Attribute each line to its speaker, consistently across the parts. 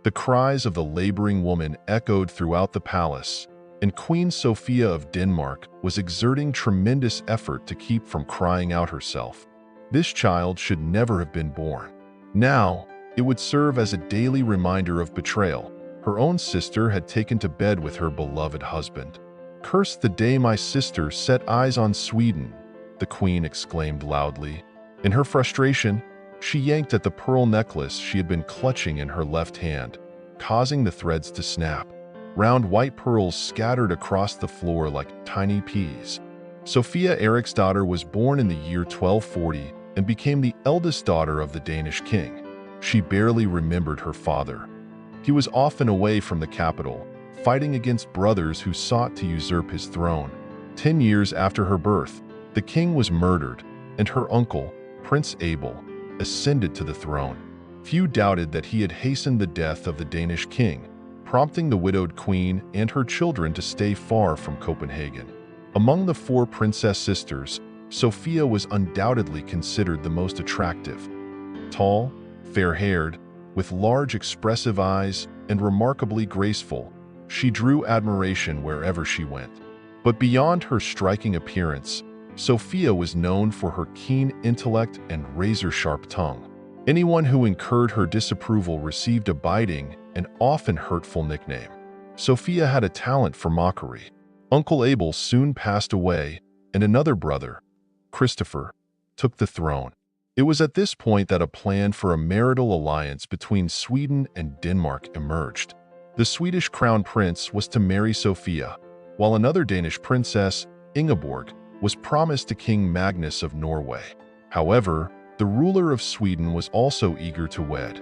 Speaker 1: The cries of the laboring woman echoed throughout the palace, and Queen Sophia of Denmark was exerting tremendous effort to keep from crying out herself. This child should never have been born. Now, it would serve as a daily reminder of betrayal. Her own sister had taken to bed with her beloved husband. "Curse the day my sister set eyes on Sweden," the queen exclaimed loudly. In her frustration, she yanked at the pearl necklace she had been clutching in her left hand, causing the threads to snap. Round white pearls scattered across the floor like tiny peas. Sophia Eriksdotter was born in the year 1240 and became the eldest daughter of the Danish king. She barely remembered her father. He was often away from the capital, fighting against brothers who sought to usurp his throne. 10 years after her birth, the king was murdered, and her uncle, Prince Abel, ascended to the throne. Few doubted that he had hastened the death of the Danish king, prompting the widowed queen and her children to stay far from Copenhagen. Among the 4 princess sisters, Sophia was undoubtedly considered the most attractive. Tall, fair-haired, with large expressive eyes and remarkably graceful, she drew admiration wherever she went. But beyond her striking appearance, Sophia was known for her keen intellect and razor-sharp tongue. Anyone who incurred her disapproval received a biting and often hurtful nickname. Sophia had a talent for mockery. Uncle Abel soon passed away, and another brother, Christopher, took the throne. It was at this point that a plan for a marital alliance between Sweden and Denmark emerged. The Swedish crown prince was to marry Sophia, while another Danish princess, Ingeborg, was promised to King Magnus of Norway. However, the ruler of Sweden was also eager to wed.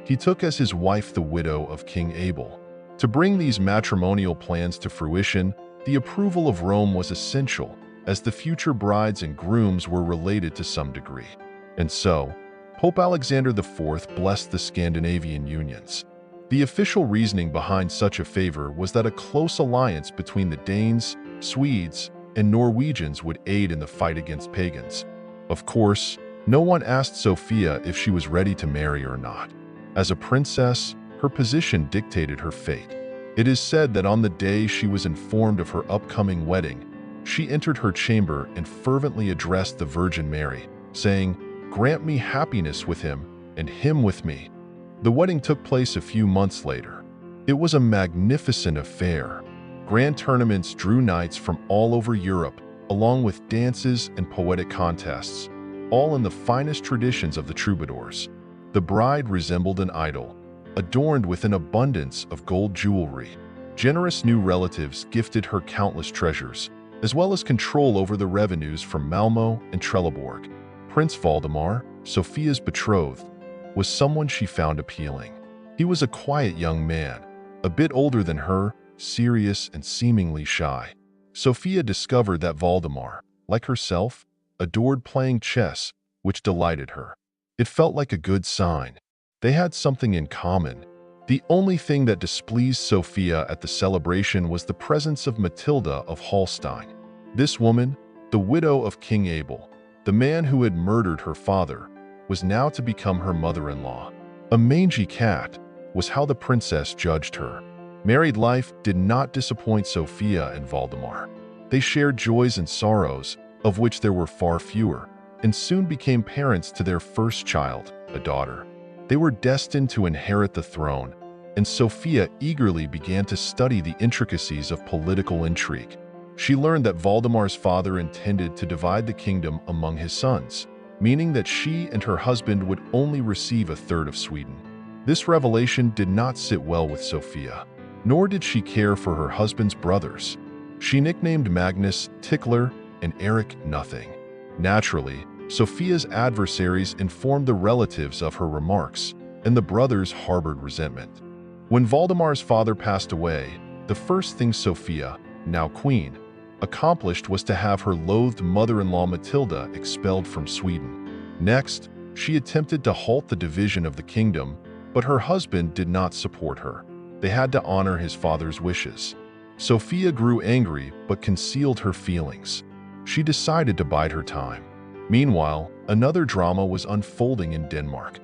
Speaker 1: He took as his wife the widow of King Abel. To bring these matrimonial plans to fruition, the approval of Rome was essential, as the future brides and grooms were related to some degree. And so, Pope Alexander IV blessed the Scandinavian unions. The official reasoning behind such a favor was that a close alliance between the Danes, Swedes, and Norwegians would aid in the fight against pagans. Of course, no one asked Sophia if she was ready to marry or not. As a princess, her position dictated her fate. It is said that on the day she was informed of her upcoming wedding, she entered her chamber and fervently addressed the Virgin Mary, saying, "Grant me happiness with him, and him with me." The wedding took place a few months later. It was a magnificent affair. Grand tournaments drew knights from all over Europe, along with dances and poetic contests, all in the finest traditions of the troubadours. The bride resembled an idol, adorned with an abundance of gold jewelry. Generous new relatives gifted her countless treasures, as well as control over the revenues from Malmö and Trelleborg. Prince Valdemar, Sophia's betrothed, was someone she found appealing. He was a quiet young man, a bit older than her, serious and seemingly shy. Sophia discovered that Valdemar, like herself, adored playing chess, which delighted her. It felt like a good sign. They had something in common. The only thing that displeased Sophia at the celebration was the presence of Matilda of Holstein. This woman, the widow of King Abel, the man who had murdered her father, was now to become her mother-in-law. A mangy cat was how the princess judged her. Married life did not disappoint Sophia and Valdemar. They shared joys and sorrows, of which there were far fewer, and soon became parents to their first child, a daughter. They were destined to inherit the throne, and Sophia eagerly began to study the intricacies of political intrigue. She learned that Valdemar's father intended to divide the kingdom among his sons, meaning that she and her husband would only receive a third of Sweden. This revelation did not sit well with Sophia, nor did she care for her husband's brothers. She nicknamed Magnus Tickler and Eric Nothing. Naturally, Sophia's adversaries informed the relatives of her remarks, and the brothers harbored resentment. When Valdemar's father passed away, the first thing Sophia, now queen, accomplished was to have her loathed mother-in-law Matilda expelled from Sweden. Next, she attempted to halt the division of the kingdom, but her husband did not support her. They had to honor his father's wishes. Sophia grew angry but concealed her feelings. She decided to bide her time. Meanwhile, another drama was unfolding in Denmark.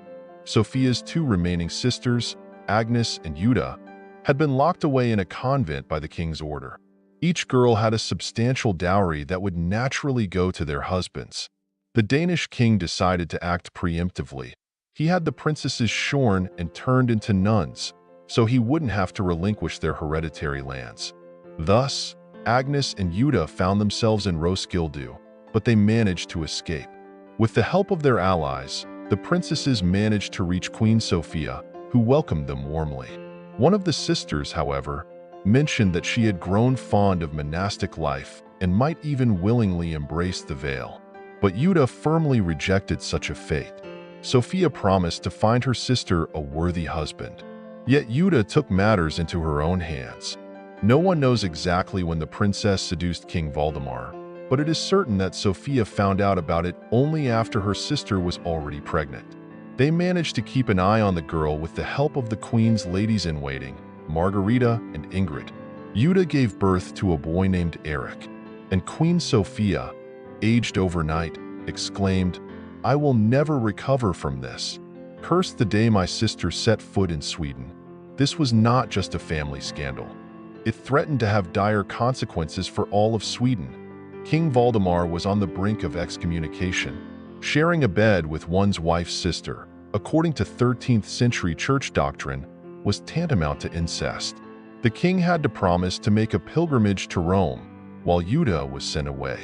Speaker 1: Sophia's 2 remaining sisters, Agnes and Jutta, had been locked away in a convent by the king's order. Each girl had a substantial dowry that would naturally go to their husbands. The Danish king decided to act preemptively. He had the princesses shorn and turned into nuns, so he wouldn't have to relinquish their hereditary lands. Thus, Agnes and Jutta found themselves in Roskilde, but they managed to escape. With the help of their allies, the princesses managed to reach Queen Sophia, who welcomed them warmly. One of the sisters, however, mentioned that she had grown fond of monastic life and might even willingly embrace the veil. But Jutta firmly rejected such a fate. Sophia promised to find her sister a worthy husband. Yet Jutta took matters into her own hands. No one knows exactly when the princess seduced King Valdemar, but it is certain that Sophia found out about it only after her sister was already pregnant. They managed to keep an eye on the girl with the help of the queen's ladies-in-waiting, Margarita and Ingrid. Jutta gave birth to a boy named Eric, and Queen Sophia, aged overnight, exclaimed, "I will never recover from this. Cursed the day my sister set foot in Sweden." This was not just a family scandal. It threatened to have dire consequences for all of Sweden. King Valdemar was on the brink of excommunication. Sharing a bed with one's wife's sister, according to 13th century church doctrine, was tantamount to incest. The king had to promise to make a pilgrimage to Rome, while Jutta was sent away.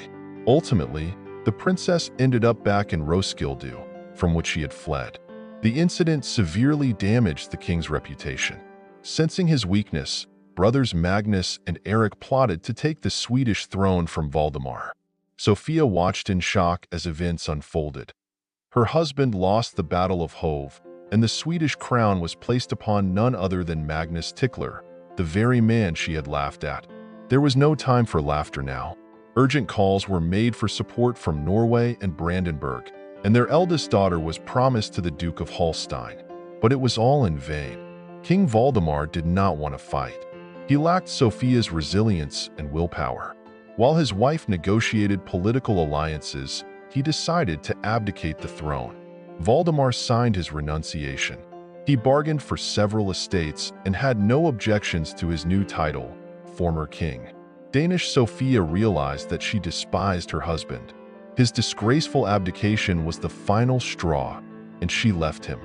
Speaker 1: Ultimately, the princess ended up back in Roskilde, from which she had fled. The incident severely damaged the king's reputation. Sensing his weakness, brothers Magnus and Eric plotted to take the Swedish throne from Valdemar. Sophia watched in shock as events unfolded. Her husband lost the Battle of Hove, and the Swedish crown was placed upon none other than Magnus Tickler, the very man she had laughed at. There was no time for laughter now. Urgent calls were made for support from Norway and Brandenburg, and their eldest daughter was promised to the Duke of Holstein. But it was all in vain. King Valdemar did not want to fight. He lacked Sophia's resilience and willpower. While his wife negotiated political alliances, he decided to abdicate the throne. Valdemar signed his renunciation. He bargained for several estates and had no objections to his new title, former king. Danish Sophia realized that she despised her husband. His disgraceful abdication was the final straw, and she left him.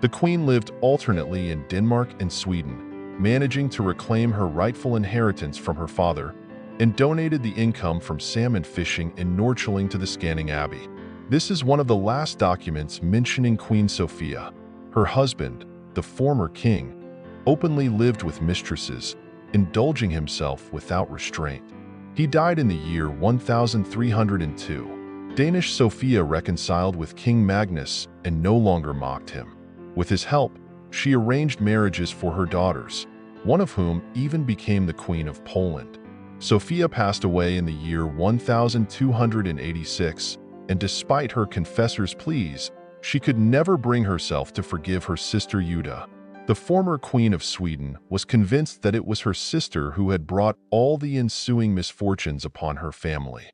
Speaker 1: The queen lived alternately in Denmark and Sweden, managing to reclaim her rightful inheritance from her father, and donated the income from salmon fishing in Norrköping to the Scanning Abbey. This is one of the last documents mentioning Queen Sophia. Her husband, the former king, openly lived with mistresses, indulging himself without restraint. He died in the year 1302. Danish Sophia reconciled with King Magnus and no longer mocked him. With his help, she arranged marriages for her daughters, one of whom even became the Queen of Poland. Sophia passed away in the year 1286, and despite her confessor's pleas, she could never bring herself to forgive her sister Jutta. The former Queen of Sweden was convinced that it was her sister who had brought all the ensuing misfortunes upon her family.